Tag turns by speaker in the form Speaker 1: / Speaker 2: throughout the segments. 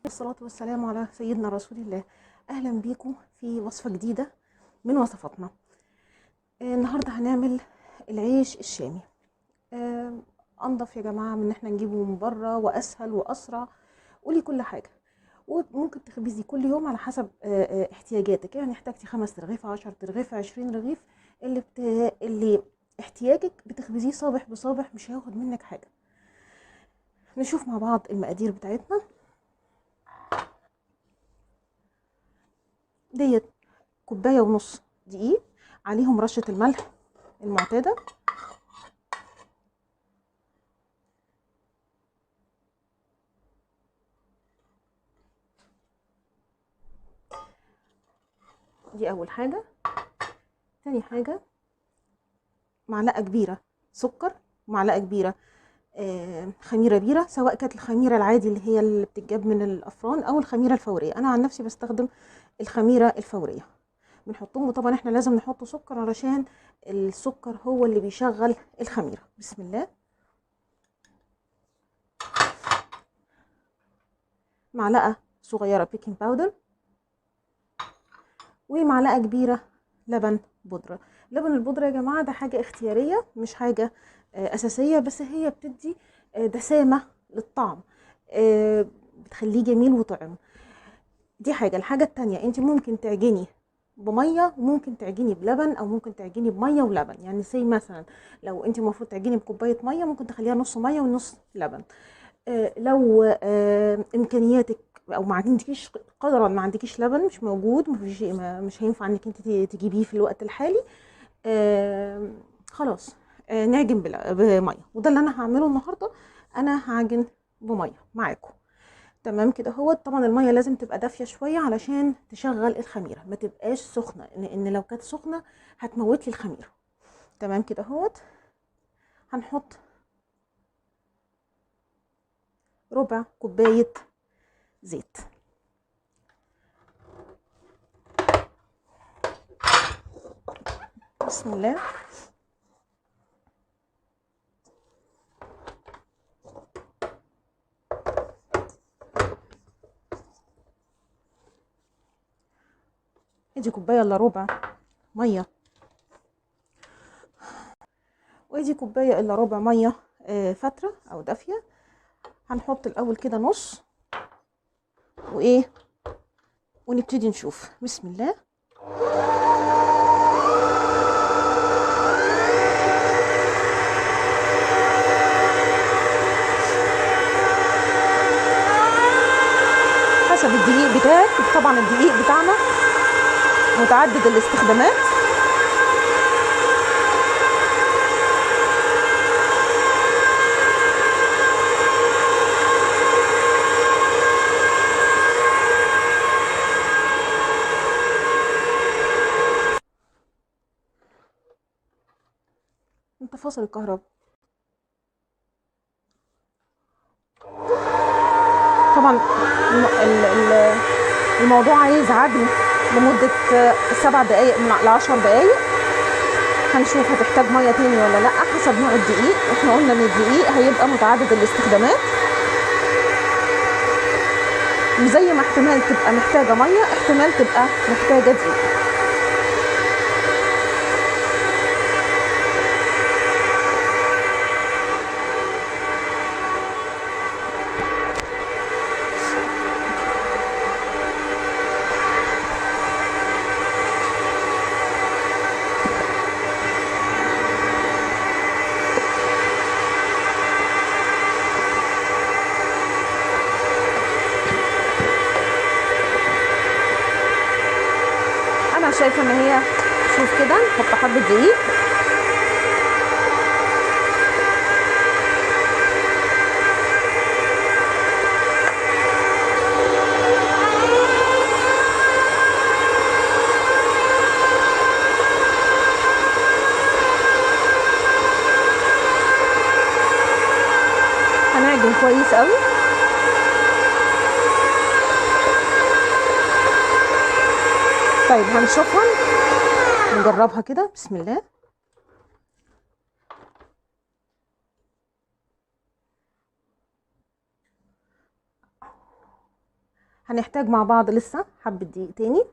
Speaker 1: والصلاة والسلام على سيدنا رسول الله. أهلا بيكم في وصفة جديدة من وصفاتنا. النهاردة هنعمل العيش الشامي. أنضف يا جماعة من إن احنا نجيبه من بره، وأسهل وأسرع وليه كل حاجة. وممكن تخبزي كل يوم على حسب احتياجاتك، يعني احتاجتي 5 رغيف، 10 رغيف، 20 رغيف، اللي احتياجك بتخبزيه صابح بصابح، مش هياخد منك حاجة. نشوف مع بعض المقادير بتاعتنا. ديت كوباية ونص دقيق، عليهم رشة الملح المعتادة، دي أول حاجة. تاني حاجة معلقة كبيرة سكر، ومعلقة كبيرة خميرة بيرة، سواء كانت الخميرة العادي اللي هي اللي بتتجاب من الأفران أو الخميرة الفورية. أنا عن نفسي بستخدم الخميرة الفورية. بنحطهم، وطبعا احنا لازم نحط سكر علشان السكر هو اللي بيشغل الخميرة. بسم الله. معلقة صغيرة بيكنج باودر، ومعلقة كبيرة لبن بودرة. لبن البودرة يا جماعة ده حاجة اختيارية، مش حاجة أساسية، بس هي بتدي دسامة للطعم، بتخليه جميل وطعم. دي حاجة. الحاجة التانية، انت ممكن تعجني بمية، وممكن تعجني بلبن، او ممكن تعجني بمية ولبن. يعني زي مثلا لو انت المفروض تعجني بكوباية مية، ممكن تخليها نص مية ونص لبن. لو امكانياتك او ما عندكيش قدرا، ما عندكيش لبن، مش موجود، مش هينفع انك انت تجيبيه في الوقت الحالي، خلاص نعجن بميه. وده اللي انا هعمله النهارده. انا هعجن بميه معاكم. تمام كده. هو طبعا الميه لازم تبقى دافيه شويه علشان تشغل الخميره، ما تبقاش سخنه، ان لو كانت سخنه هتموت لي الخميره. تمام كده. هنحط ربع كوبايه زيت. بسم الله. ادي كوبايه الا ربع ميه، وادي كوبايه الا ربع ميه فتره او دافيه. هنحط الاول كده نص، وايه، ونبتدي نشوف. بسم الله. حسب الدقيق بتاعك، طبعا الدقيق بتاعنا متعدد الاستخدامات. انت فاصل الكهرباء. طبعا الموضوع عايز عجن لمدة 7 دقايق ل10 دقايق. هنشوف هتحتاج مية تاني ولا لا، حسب نوع الدقيق. احنا قلنا ان الدقيق هيبقى متعدد الاستخدامات، وزي ما احتمال تبقى محتاجة مية، احتمال تبقى محتاجة دقيق. انا شايفة ان هي، شوف كده، نحط حبة دقيق. هنعجن كويس قوي. طيب هنشوفها، نجربها كده. بسم الله. هنحتاج مع بعض لسه حبة دقيق تاني،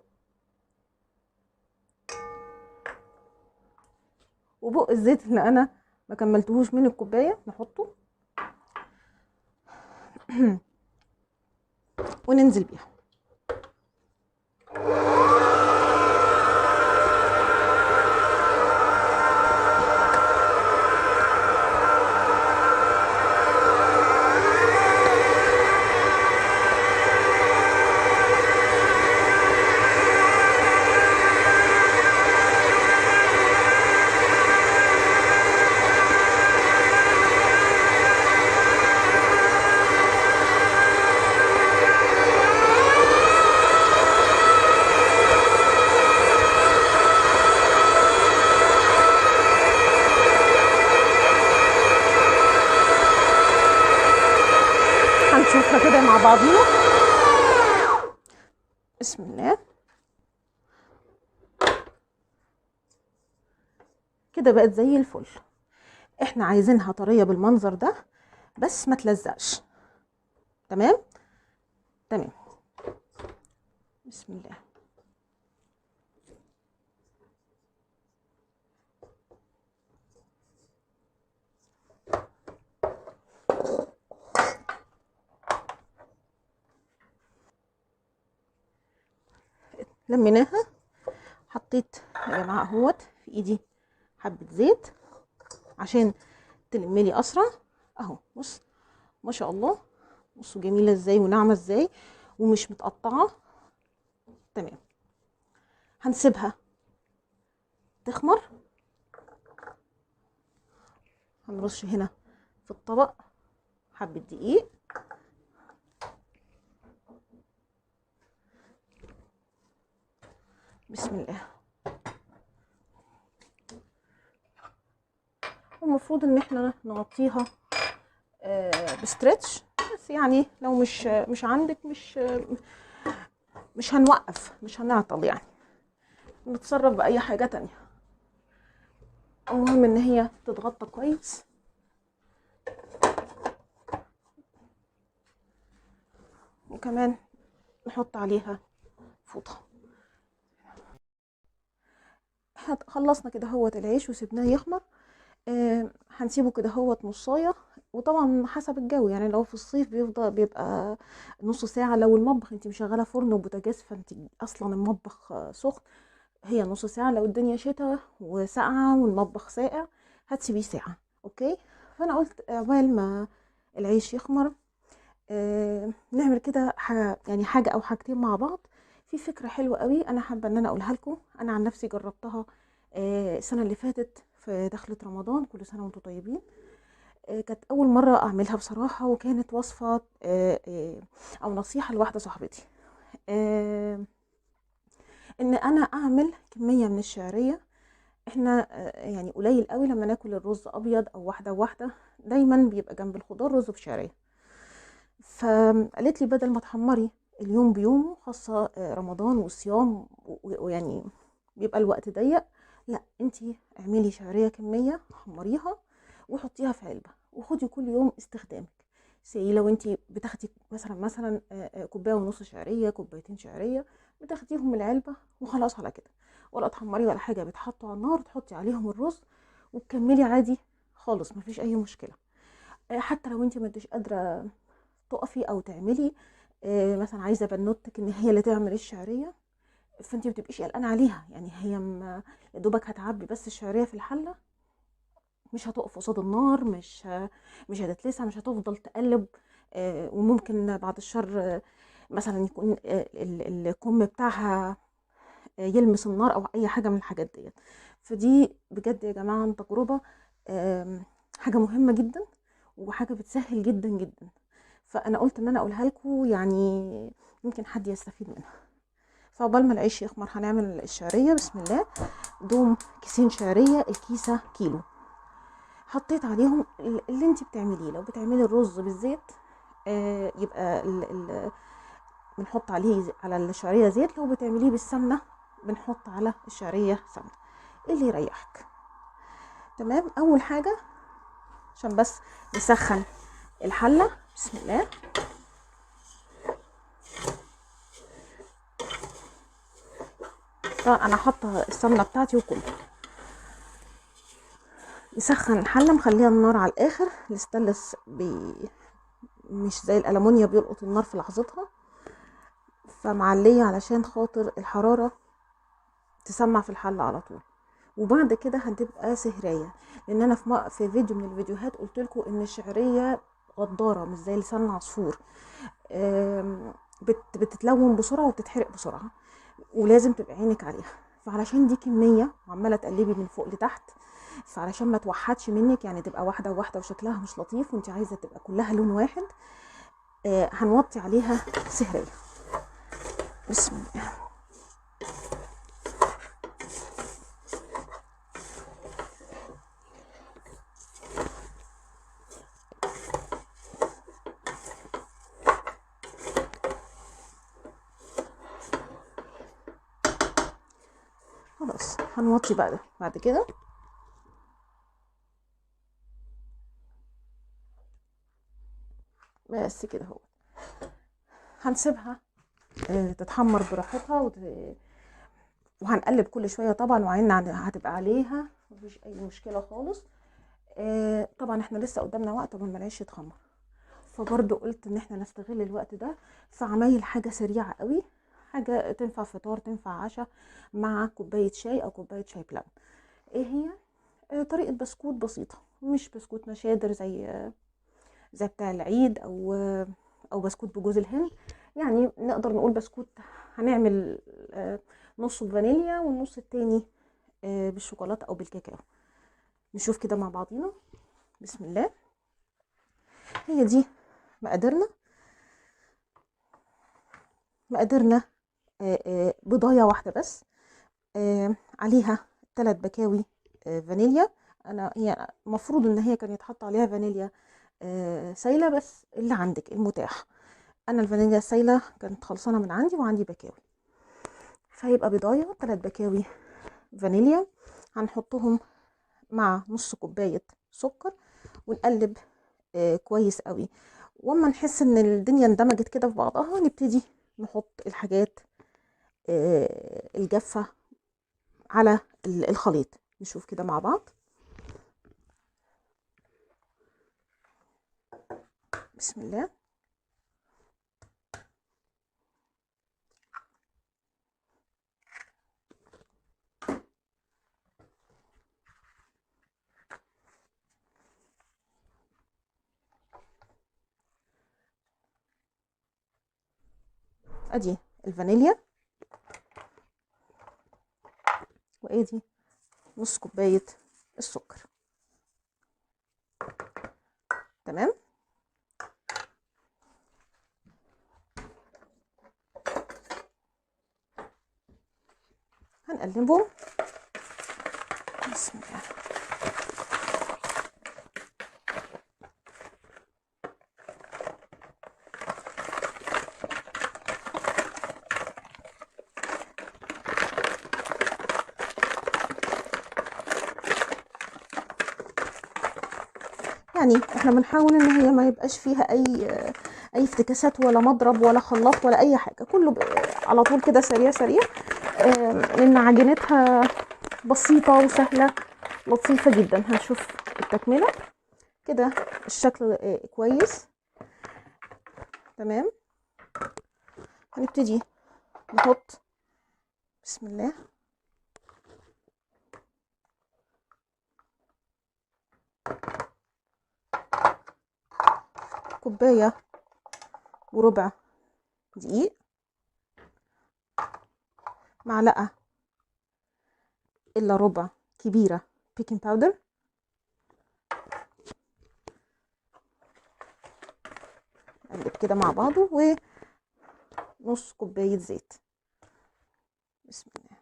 Speaker 1: وبق الزيت اللي انا ما كملتهوش من الكوبايه نحطه وننزل بيها. هنشوفها كده مع بعضينا. بسم الله. كده بقت زي الفل. احنا عايزينها طريه بالمنظر ده بس ما تلزقش. تمام تمام. بسم الله. لميناها. حطيت يا جماعه اهوت في ايدي حبه زيت عشان تلملي اسرع. اهو بص ما شاء الله، بصوا جميله ازاي وناعمه ازاي ومش متقطعه. تمام. هنسيبها تخمر. هنرش هنا في الطبق حبه دقيق. بسم الله. المفروض ان احنا نغطيها بستريتش، بس يعني لو مش عندك مش هنوقف، مش هنعطل، يعني نتصرف بأي حاجة تانية. المهم ان هي تتغطى كويس. وكمان نحط عليها فوطة. خلصنا كده هوت العيش وسيبناه يخمر. هنسيبه كده هوت نصايه، وطبعا حسب الجو، يعني لو في الصيف بيبقى نص ساعه. لو المطبخ انت مشغله فرن وبوتاجاز فانت اصلا المطبخ سخن، هي نص ساعه. لو الدنيا شتاء وساقعه والمطبخ ساقع هتسيبيه ساعه. اوكي. فانا قلت عقبال ما العيش يخمر نعمل كده حاجه، يعني حاجه او حاجتين مع بعض. في فكره حلوه قوي انا حابه ان انا اقولها لكم. انا عن نفسي جربتها السنه اللي فاتت في دخلة رمضان. كل سنه وانتم طيبين. كانت اول مره اعملها بصراحه، وكانت وصفه او نصيحه لواحده صاحبتي ان انا اعمل كميه من الشعريه. احنا يعني قليل قوي لما ناكل الرز ابيض او واحده واحده، دايما بيبقى جنب الخضار رز بشعريه. فقالت لي بدل ما تحمري اليوم بيومه، خاصه رمضان والصيام ويعني بيبقى الوقت ضيق، لا انتي اعملي شعريه كميه، حمريها وحطيها في علبه وخدي كل يوم استخدامك. لو انتي بتاخدي مثلا كوبايه ونص شعريه، كوبايتين شعريه، بتاخديهم من العلبه وخلاص على كده، ولا تحمري ولا حاجه. بتحطوا على النار تحطي عليهم الرز وتكملي عادي خالص، مفيش اي مشكله. حتى لو انتي ما انتش قادره تقفي او تعملي مثلا عايزه بنوتك ان هي اللي تعمل الشعريه، فانت ما بتبقيش قلقانه عليها. يعني هي يا دوبك هتعبي بس الشعريه في الحله، مش هتقف قصاد النار، مش هتتلسع، مش هتفضل تقلب. وممكن بعد الشر مثلا يكون الكم بتاعها يلمس النار او اي حاجه من الحاجات ديت. فدي بجد يا جماعه عن تجربه حاجه مهمه جدا وحاجه بتسهل جدا جدا. فانا قلت ان انا اقولها لكم، يعني يمكن حد يستفيد منها. فعقبال ما العيش يخمر هنعمل الشعريه. بسم الله. دوم كيسين شعريه، الكيسه كيلو. حطيت عليهم اللي انت بتعمليه. لو بتعملي الرز بالزيت يبقى بنحط على الشعريه زيت. لو بتعمليه بالسمنه بنحط على الشعريه سمنه، اللي يريحك. تمام. اول حاجه عشان بس نسخن الحله. بسم الله. طبعا انا حاطه السمنه بتاعتي وكله. يسخن الحله، مخليها النار على الاخر. الستانلس مش زي الالومنيا بيلقط النار في لحظتها، فمعليه علشان خاطر الحراره تسمع في الحله على طول. وبعد كده هتبقى سهرية، لان انا في فيديو من الفيديوهات قلت لكم ان الشعرية غدارة مش زي لسان العصفور، بتتلون بسرعة وبتتحرق بسرعة، ولازم تبقى عينك عليها. فعلشان دي كمية وعمالة تقلبي من فوق لتحت، فعلشان ما توحدش منك، يعني تبقى واحدة واحدة وشكلها مش لطيف وانت عايزة تبقى كلها لون واحد، هنوطي عليها سهرية. بسم الله. خلاص هنوطي بقى بعد كده. بس كده اهو، هنسيبها تتحمر براحتها وهنقلب كل شويه طبعا، وعيننا هتبقى عليها، مفيش اي مشكله خالص. طبعا احنا لسه قدامنا وقت قبل ما العيش يتخمر، فبرضو قلت ان احنا نستغل الوقت ده في عمايل حاجه سريعه قوي، حاجه تنفع فطار تنفع عشاء مع كوبايه شاي او كوبايه شاي بلبن. ايه هي؟ طريقه بسكوت بسيطه، مش بسكوت مشادر زي بتاع العيد او بسكوت بجوز الهند. يعني نقدر نقول بسكوت هنعمل نصه بفانيليا والنص التاني بالشوكولاته او بالكاكاو. نشوف كده مع بعضينا. بسم الله. هي دي مقاديرنا. بضايه واحده بس، عليها 3 بكاوي فانيليا. هي المفروض ان هي كان يتحط عليها فانيليا سايله، بس اللي عندك المتاح. انا الفانيليا السايله كانت خلصانه من عندي وعندي بكاوي، فيبقى بضايه 3 بكاوي فانيليا. هنحطهم مع نص كوبايه سكر ونقلب كويس قوي. واما نحس ان الدنيا اندمجت كده في بعضها، نبتدي نحط الحاجات الجافه على الخليط. نشوف كده مع بعض. بسم الله. ادي الفانيليا، وادي نص كوبايه السكر. تمام. هنقلبهم. بسم الله. يعني احنا بنحاول ان هي ما يبقاش فيها اي افتكاسات ولا مضرب ولا خلاط ولا اي حاجه، كله على طول كده سريع سريع، لان عجينتها بسيطه وسهله لطيفه جدا. هنشوف التكمله كده. الشكل كويس تمام. هنبتدي نحط بسم الله كوبايه وربع دقيق، معلقه الا ربع كبيره بيكنج باودر، نقلب كده مع بعضه، ونص كوبايه زيت. بسم الله.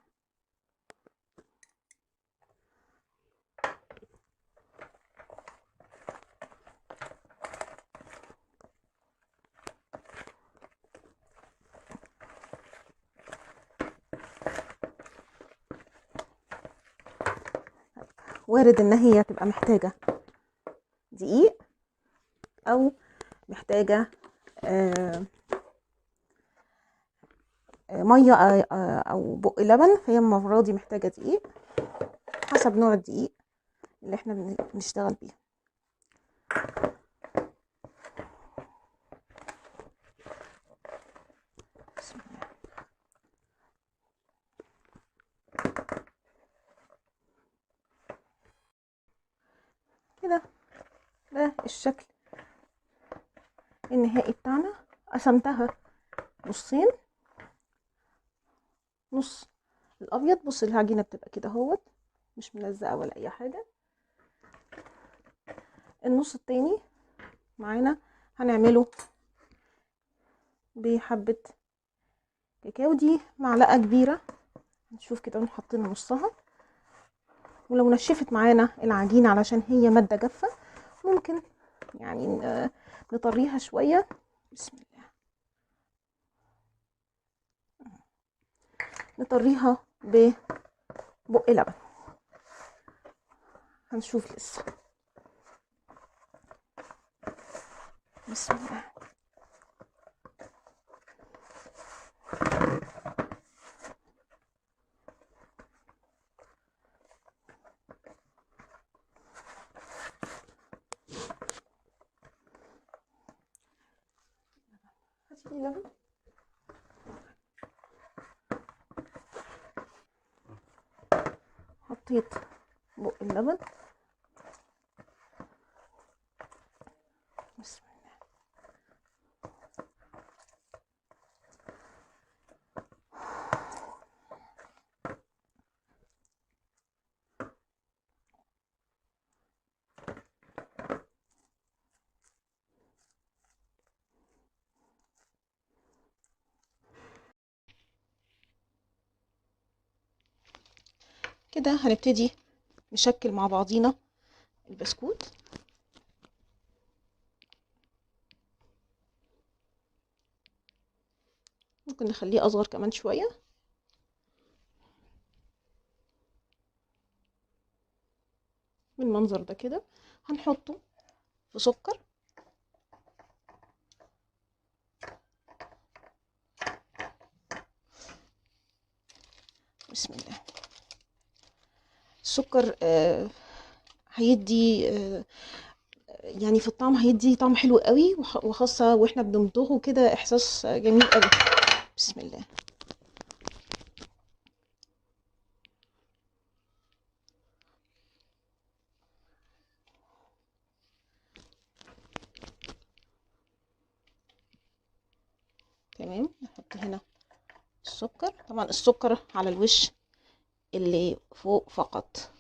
Speaker 1: وارد ان هي تبقى محتاجه دقيق او محتاجه ميه او بق لبن، فهي المره دي محتاجه دقيق حسب نوع الدقيق اللي احنا بنشتغل بيه. بسم الله. كده ده الشكل النهائي بتاعنا. قسمتها نصين، نص الابيض، بص العجينه بتبقى كده اهوت، مش ملزقه ولا اي حاجه. النص التاني معانا هنعمله بحبه كاكاو، دي معلقه كبيره، نشوف كده نحط حاطين نصها. ولو نشفت معانا العجينه علشان هي ماده جافه ممكن يعني نطريها شويه. بسم الله. نطريها ببق لبن، هنشوف لسه. بسم الله. هاتي لي لبن. حطيت بق اللبن. بسم الله. كده هنبتدي نشكل مع بعضينا البسكوت. ممكن نخليه اصغر كمان شويه. بالمنظر ده كده هنحطه في سكر. بسم الله. السكر هيدي يعني في الطعم هيدي طعم حلو قوي، وخاصه واحنا بنمضغه كده احساس جميل قوي. بسم الله. تمام. نحط هنا السكر، طبعا السكر على الوش اللي فوق فقط.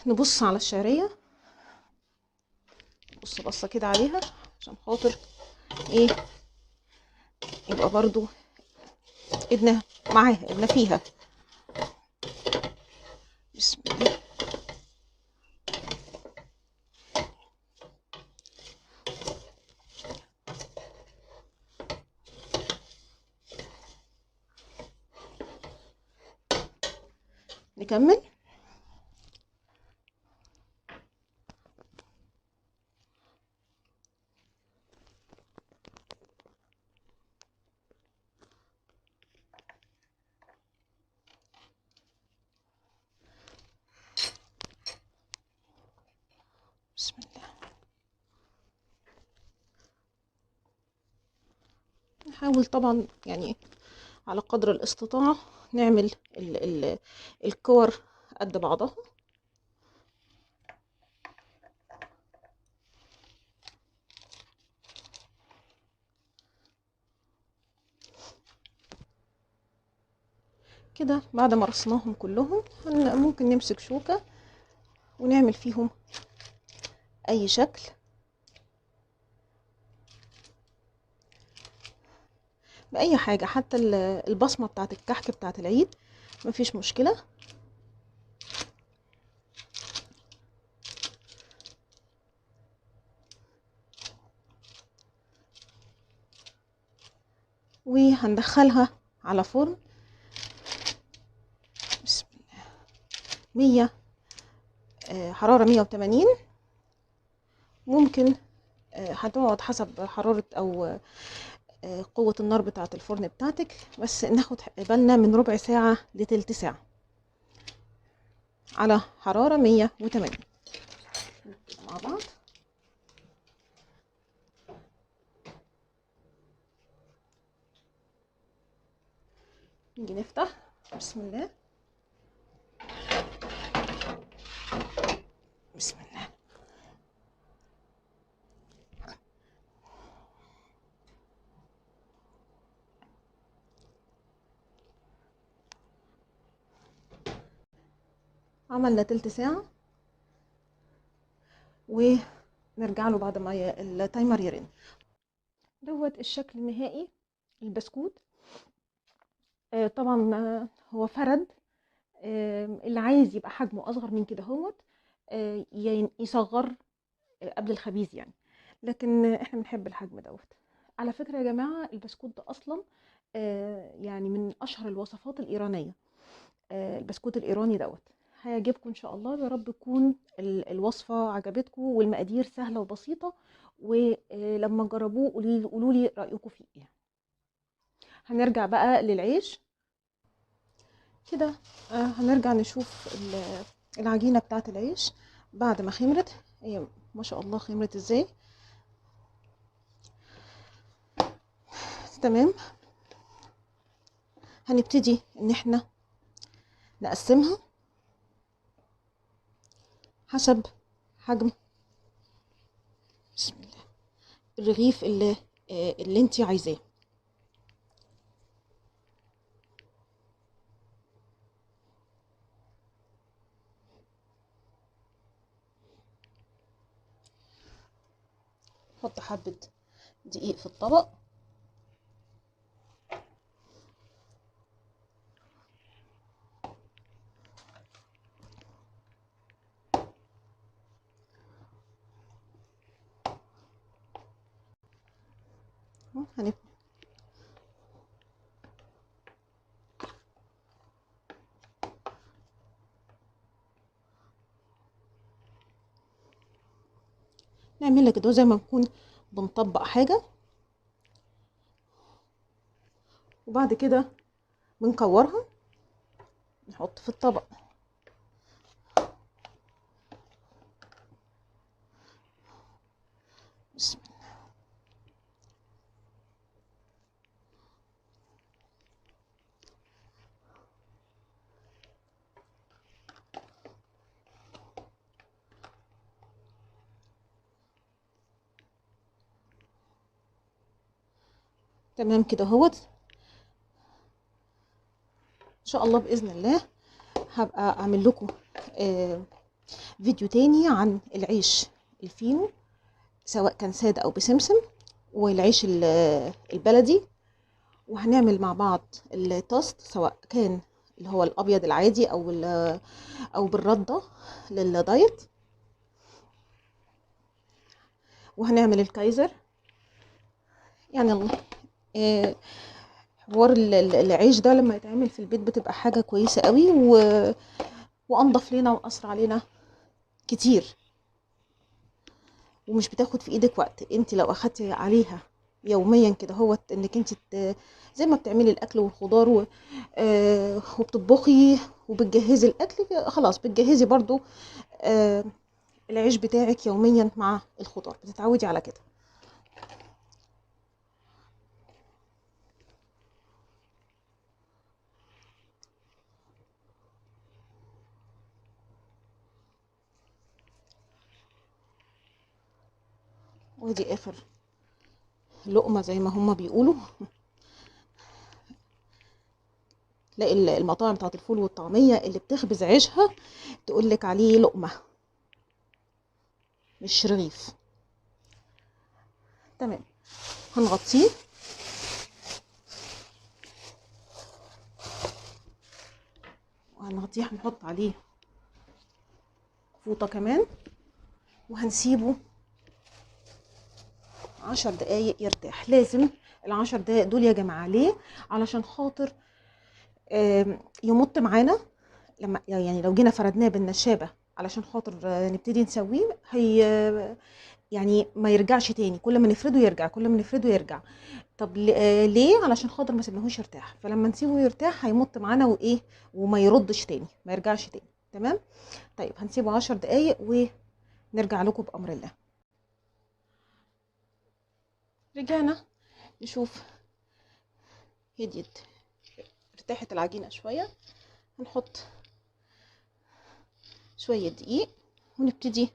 Speaker 1: نبص على الشعريه، بص بصه كده عليها عشان خاطر ايه يبقى برضو ايدنا معاها، ايدنا فيها. بسم الله. نكمل. بسم الله. نحاول طبعا يعني على قدر الاستطاعة نعمل الكور قد بعضها. كده بعد ما رصناهم كلهم ممكن نمسك شوكة ونعمل فيهم اي شكل. بأي حاجة، حتى البصمة بتاعت الكحك بتاعت العيد مفيش مشكلة. وهندخلها على فرن. بسم الله. حرارة 180. ممكن هتقعد حسب حرارة او قوة النار بتاعة الفرن بتاعتك، بس ناخد بالنا من ربع ساعة لتلت ساعة على حرارة 180 مع بعض. نيجي نفتح، بسم الله بسم الله. عملنا تلت ساعة ونرجع له بعد ما التايمر يرن. دوت الشكل النهائي البسكوت. طبعا هو فرد. اللي عايز يبقى حجمه اصغر من كده هوت يصغر قبل الخبيز يعني، لكن احنا بنحب الحجم دوت. على فكرة يا جماعة البسكوت ده اصلا يعني من اشهر الوصفات الايرانية. البسكوت الايراني دوت هيعجبكم ان شاء الله. يا رب تكون الوصفة عجبتكم والمقادير سهلة وبسيطة، ولما تجربوه قولوا لي رأيكم فيه ايه. هنرجع بقى للعيش كده. هنرجع نشوف العجينة بتاعة العيش بعد ما خمرت. هي ما شاء الله خمرت ازاي. تمام. هنبتدي ان احنا نقسمها حسب حجم، بسم الله، الرغيف اللي انتي عايزاه. نحط حبة دقيق في الطبق. نعملها كده زي ما نكون بنطبق حاجة، وبعد كده بنكورها نحط في الطبق. بسم الله. تمام كده اهوت. ان شاء الله باذن الله هبقى اعمل لكم فيديو تاني عن العيش الفينو، سواء كان ساده او بسمسم، والعيش البلدي. وهنعمل مع بعض التوست، سواء كان اللي هو الابيض العادي او بالرده للدايت. وهنعمل الكايزر. يعني حوار العيش ده لما يتعمل في البيت بتبقى حاجه كويسه قوي، وانضف لنا واسرع علينا كتير، ومش بتاخد في ايدك وقت. انت لو اخدتي عليها يوميا كده هو انك انت زي ما بتعملي الاكل والخضار وبتطبخي وبتجهزي الاكل، خلاص بتجهزي برضو العيش بتاعك يوميا مع الخضار، بتتعودي على كده. ودي اخر لقمه زي ما هما بيقولوا. تلاقي المطاعم بتاعت الفول والطعميه اللي بتخبز عيشها تقولك عليه لقمه مش رغيف. تمام. هنغطيه هنحط عليه فوطه كمان، وهنسيبه 10 دقايق يرتاح. لازم ال10 دقايق دول يا جماعه. ليه؟ علشان خاطر يمط معانا. لما يعني لو جينا فردناه بالنشابه علشان خاطر نبتدي نسويه، هي يعني ما يرجعش تاني. كل ما نفرده يرجع، كل ما نفرده يرجع. طب ليه؟ علشان خاطر ما سيبناهوش يرتاح، فلما نسيبه يرتاح هيمط معانا وايه وما يردش تاني، ما يرجعش تاني. تمام. طيب هنسيبه 10 دقايق ونرجع لكم بأمر الله. رجعنا نشوف هديت، ارتاحت العجينة شوية. هنحط شوية دقيق ونبتدي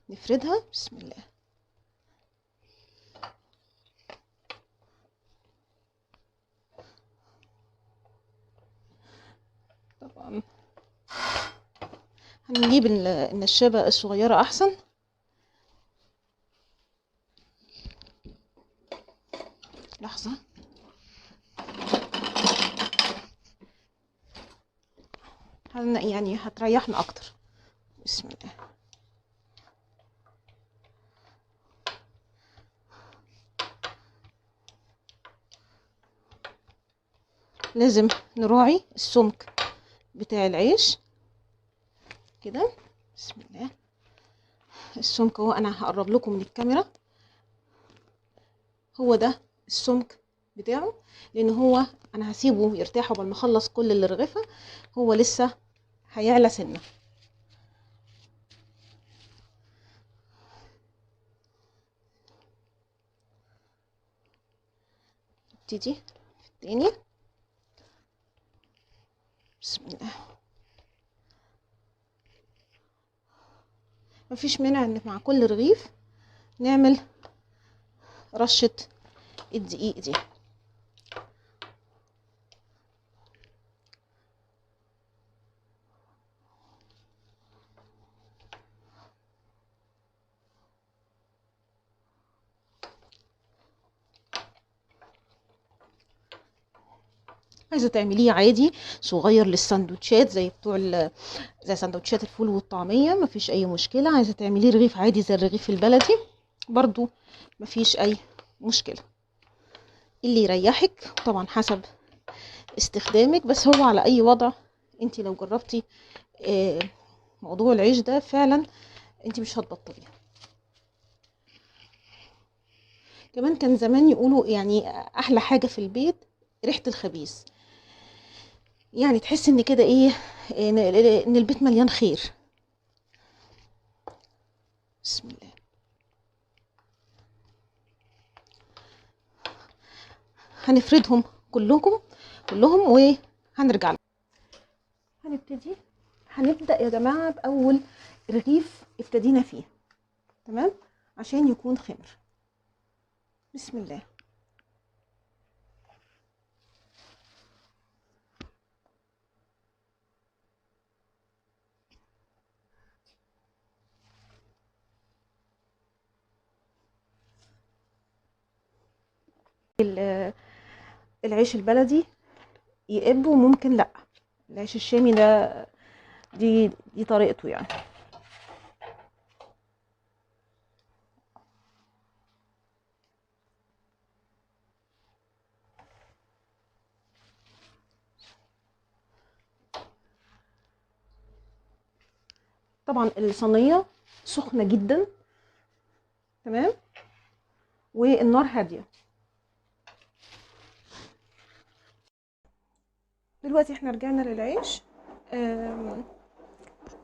Speaker 1: نفردها. بسم الله. طبعا هنجيب النشابة الصغيرة احسن. لحظة. يعني هتريحنا اكتر. بسم الله. لازم نراعي السمك بتاع العيش كده. بسم الله. السمك اهو، انا هقرب لكم من الكاميرا. هو ده السمك بتاعه، لان هو انا هسيبه يرتاح قبل ما اخلص كل الرغيفه، هو لسه هيعلى سنه. نبتدي في التاني. بسم الله. مفيش مانع ان مع كل رغيف نعمل رشه الدقيق دي. عايزه تعمليه عادي صغير للسندوتشات زي بتوع زي سندوتشات الفول والطعميه، مفيش اي مشكله. عايزه تعمليه رغيف عادي زي الرغيف البلدي برضو مفيش اي مشكله، اللي يريحك طبعا حسب استخدامك. بس هو على اي وضع انت لو جربتي موضوع العيش ده فعلا انت مش هتبطليه. كمان كان زمان يقولوا يعني احلى حاجه في البيت ريحه الخبيز، يعني تحس ان كده ايه، ان البيت مليان خير. بسم الله. هنفردهم كلهم وهنرجع لهم. هنبدأ يا جماعة بأول رغيف ابتدينا فيه. تمام، عشان يكون خمر. بسم الله. العيش البلدي يقب وممكن لا، العيش الشامي ده دي طريقته يعني. طبعا الصينية سخنة جدا. تمام، والنار هادية. دلوقتي احنا رجعنا للعيش.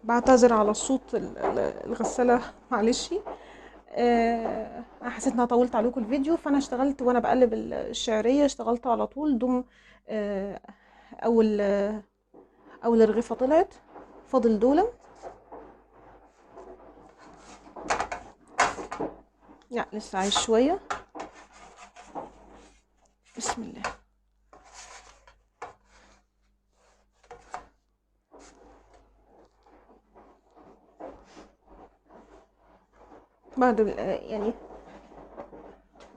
Speaker 1: بعتذر على الصوت الغسالة، معلش. انا حسيت ان انا طولت عليكم الفيديو، فانا اشتغلت وانا بقلب الشعرية، اشتغلت على طول دم. اول اول رغيفة طلعت، فاضل دولة. لا لسه عايش شوية. بسم الله. بعد يعني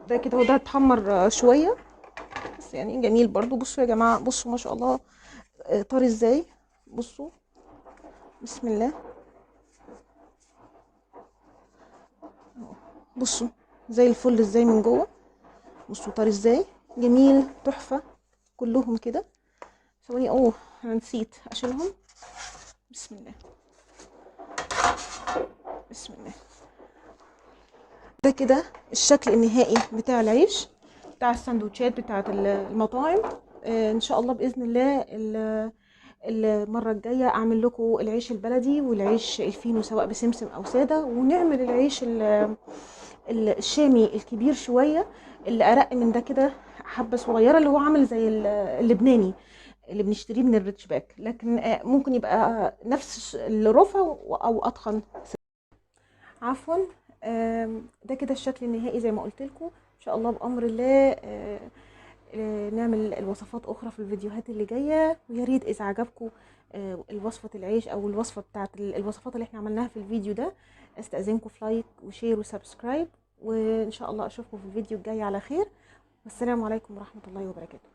Speaker 1: ده كده وده اتحمر شوية، بس يعني جميل برضو. بصوا يا جماعة، بصوا ما شاء الله طري ازاي. بصوا. بسم الله. بصوا زي الفل ازاي من جوه. بصوا طري ازاي، جميل تحفة كلهم كده. ثواني، انا نسيت اشيلهم. بسم الله. بسم الله. ده كده الشكل النهائي بتاع العيش. بتاع السندوتشات بتاعه المطاعم. ان شاء الله باذن الله المره الجايه اعمل لكم العيش البلدي والعيش الفينو سواء بسمسم او ساده، ونعمل العيش الشامي الكبير شويه اللي ارق من ده كده، حبه صغيره، اللي هو عامل زي اللبناني اللي بنشتريه من الريتش باك، لكن ممكن يبقى نفس الرفع او اتخن. عفوا. ده كده الشكل النهائي زي ما قلت لكم. ان شاء الله بامر الله نعمل الوصفات اخرى في الفيديوهات اللي جايه، ويا ريت اذا عجبكم الوصفه العيش او الوصفه بتاعت الوصفات اللي احنا عملناها في الفيديو ده، استاذنكم في لايك وشير وسبسكرايب، وان شاء الله اشوفكم في الفيديو الجاي على خير. والسلام عليكم ورحمه الله وبركاته.